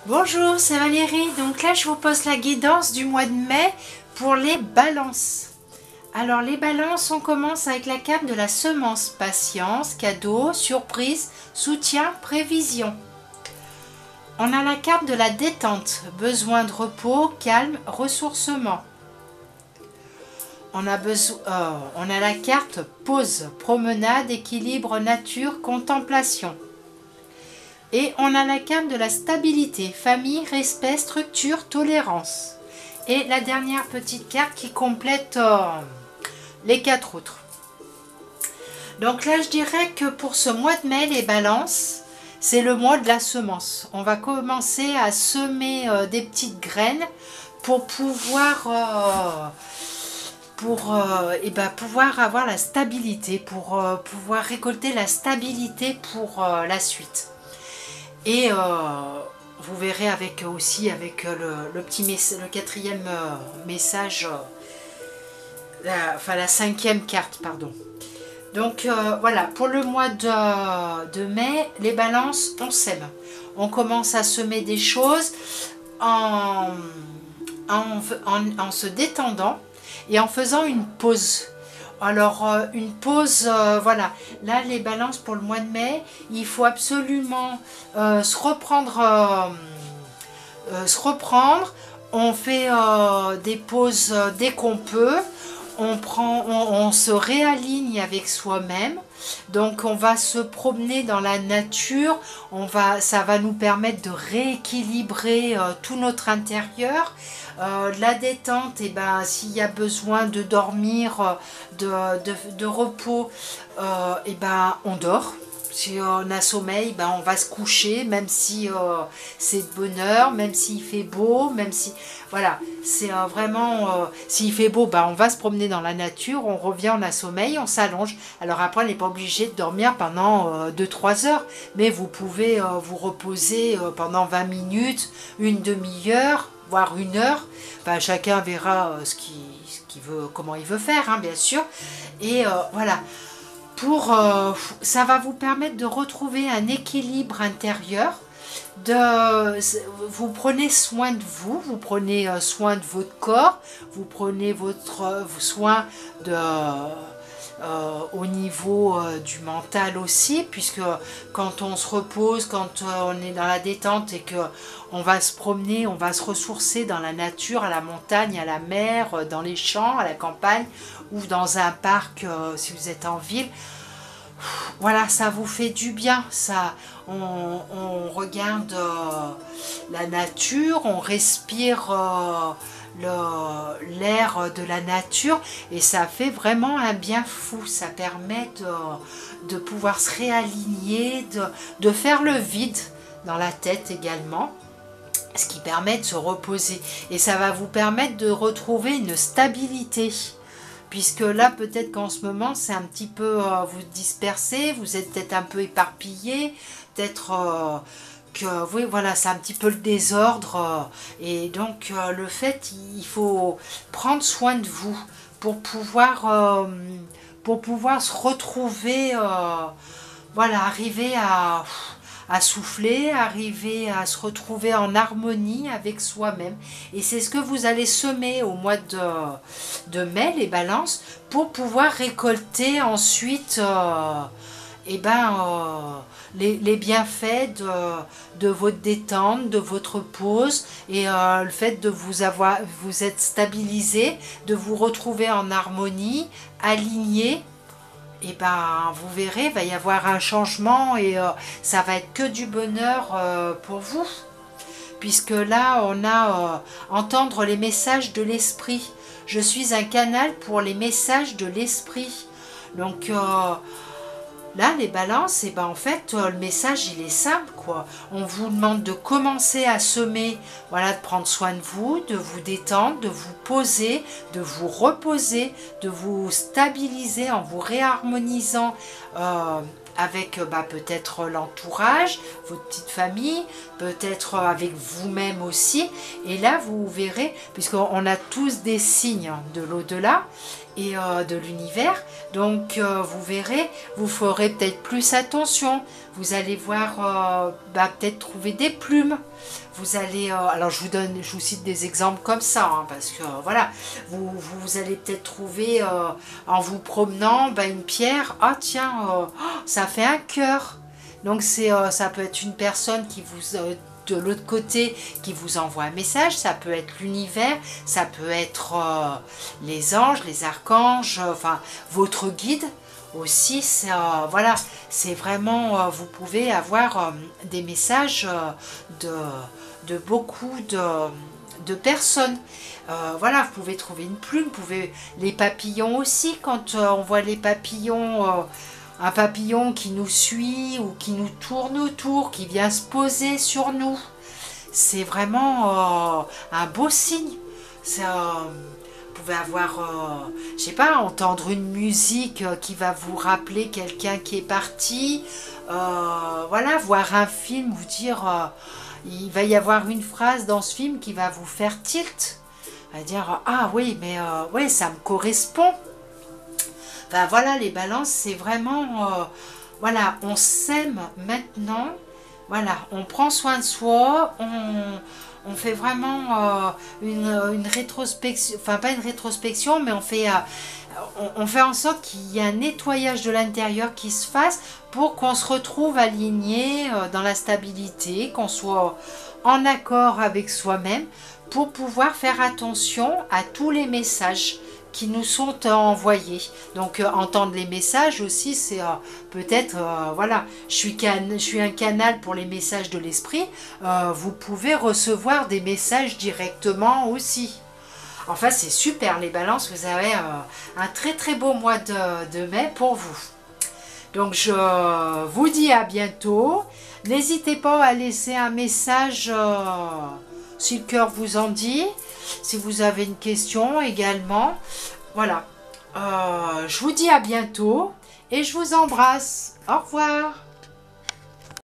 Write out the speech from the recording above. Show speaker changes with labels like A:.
A: Bonjour, c'est Valérie. Donc là, je vous pose la guidance du mois de mai pour les balances. Alors les balances, on commence avec la carte de la semence, patience, cadeau, surprise, soutien, prévision. On a la carte de la détente, besoin de repos, calme, ressourcement. On a la carte pause, promenade, équilibre, nature, contemplation. Et on a la carte de la stabilité, famille, respect, structure, tolérance. Et la dernière petite carte qui complète les quatre autres. Donc là, je dirais que pour ce mois de mai, les balances, c'est le mois de la semence. On va commencer à semer des petites graines pour pouvoir pouvoir avoir la stabilité, pour pouvoir récolter la stabilité pour la suite. Et vous verrez avec aussi avec le quatrième message, la cinquième carte, pardon. Donc voilà, pour le mois de mai, les balances, on sème. On commence à semer des choses en se détendant et en faisant une pause. Alors une pause, voilà, là les balances pour le mois de mai, il faut absolument se reprendre, on fait des pauses dès qu'on peut, on se réaligne avec soi-même, donc on va se promener dans la nature, ça va nous permettre de rééquilibrer tout notre intérieur. La détente, et ben, s'il y a besoin de dormir, de repos, et ben, on dort. Si on a sommeil, ben on va se coucher, même si c'est de bonne heure, même s'il fait beau, même si... Voilà, c'est vraiment... s'il fait beau, ben on va se promener dans la nature, on revient, on a sommeil, on s'allonge. Alors après, on n'est pas obligé de dormir pendant 2-3 heures, mais vous pouvez vous reposer pendant 20 minutes, une demi-heure, voire une heure. Ben, chacun verra ce qu'il veut, comment il veut faire, hein, bien sûr. Et voilà. Ça va vous permettre de retrouver un équilibre intérieur, vous prenez soin de vous, vous prenez soin de votre corps, vous prenez soin au niveau du mental aussi, puisque quand on se repose, quand on est dans la détente et que on va se promener, on va se ressourcer dans la nature, à la montagne, à la mer, dans les champs, à la campagne ou dans un parc si vous êtes en ville. Voilà, ça vous fait du bien, ça. On regarde la nature, on respire l'air de la nature et ça fait vraiment un bien fou. Ça permet de pouvoir se réaligner, de faire le vide dans la tête également, ce qui permet de se reposer. Et ça va vous permettre de retrouver une stabilité. Puisque là, peut-être qu'en ce moment, c'est un petit peu, vous dispersez, vous êtes peut-être un peu éparpillé, peut-être que, oui, voilà, c'est un petit peu le désordre. Et donc, le fait, il faut prendre soin de vous pour pouvoir se retrouver, voilà, arriver à souffler, arriver à se retrouver en harmonie avec soi-même. Et c'est ce que vous allez semer au mois de mai, les balances, pour pouvoir récolter ensuite les bienfaits de votre détente, de votre pause et le fait de vous être stabilisé, de vous retrouver en harmonie, aligné. Et ben vous verrez, il va y avoir un changement et ça va être que du bonheur pour vous. Puisque là, on a entendre les messages de l'esprit. Je suis un canal pour les messages de l'esprit. Donc là, les balances, et ben en fait, le message, il est simple, quoi. On vous demande de commencer à semer, voilà, de prendre soin de vous détendre, de vous poser, de vous reposer, de vous stabiliser en vous réharmonisant avec peut-être l'entourage, votre petite famille, peut-être avec vous-même aussi. Et là, vous verrez, puisqu'on a tous des signes de l'au-delà, et de l'univers. Donc vous verrez, vous ferez peut-être plus attention. Vous allez voir, peut-être trouver des plumes. Vous allez, alors je vous cite des exemples comme ça, hein, parce que voilà, vous allez peut-être trouver en vous promenant une pierre. Ah tiens, ça fait un cœur. Donc ça peut être une personne qui vous de l'autre côté qui vous envoie un message, ça peut être l'univers, ça peut être les anges, les archanges, enfin votre guide aussi. Voilà, c'est vraiment, vous pouvez avoir des messages de beaucoup de personnes. Voilà, vous pouvez trouver une plume, les papillons aussi, quand on voit les papillons, un papillon qui nous suit ou qui nous tourne autour, qui vient se poser sur nous. C'est vraiment un beau signe. Vous pouvez avoir, je sais pas, entendre une musique qui va vous rappeler quelqu'un qui est parti. Voilà, voir un film, vous dire, il va y avoir une phrase dans ce film qui va vous faire tilt. Va dire, ah oui, mais ouais, ça me correspond. Ben voilà, les balances, c'est vraiment, voilà, on s'aime maintenant, voilà, on prend soin de soi, on fait vraiment une rétrospection, enfin pas une rétrospection, mais on fait en sorte qu'il y ait un nettoyage de l'intérieur qui se fasse pour qu'on se retrouve aligné dans la stabilité, qu'on soit en accord avec soi-même, pour pouvoir faire attention à tous les messages qui nous sont envoyés. Donc entendre les messages aussi, c'est peut-être, voilà, je suis un canal pour les messages de l'esprit, vous pouvez recevoir des messages directement aussi. Enfin, c'est super les balances, vous avez un très très beau mois de mai pour vous. Donc je vous dis à bientôt, n'hésitez pas à laisser un message si le cœur vous en dit, si vous avez une question également. Voilà, je vous dis à bientôt et je vous embrasse. Au revoir.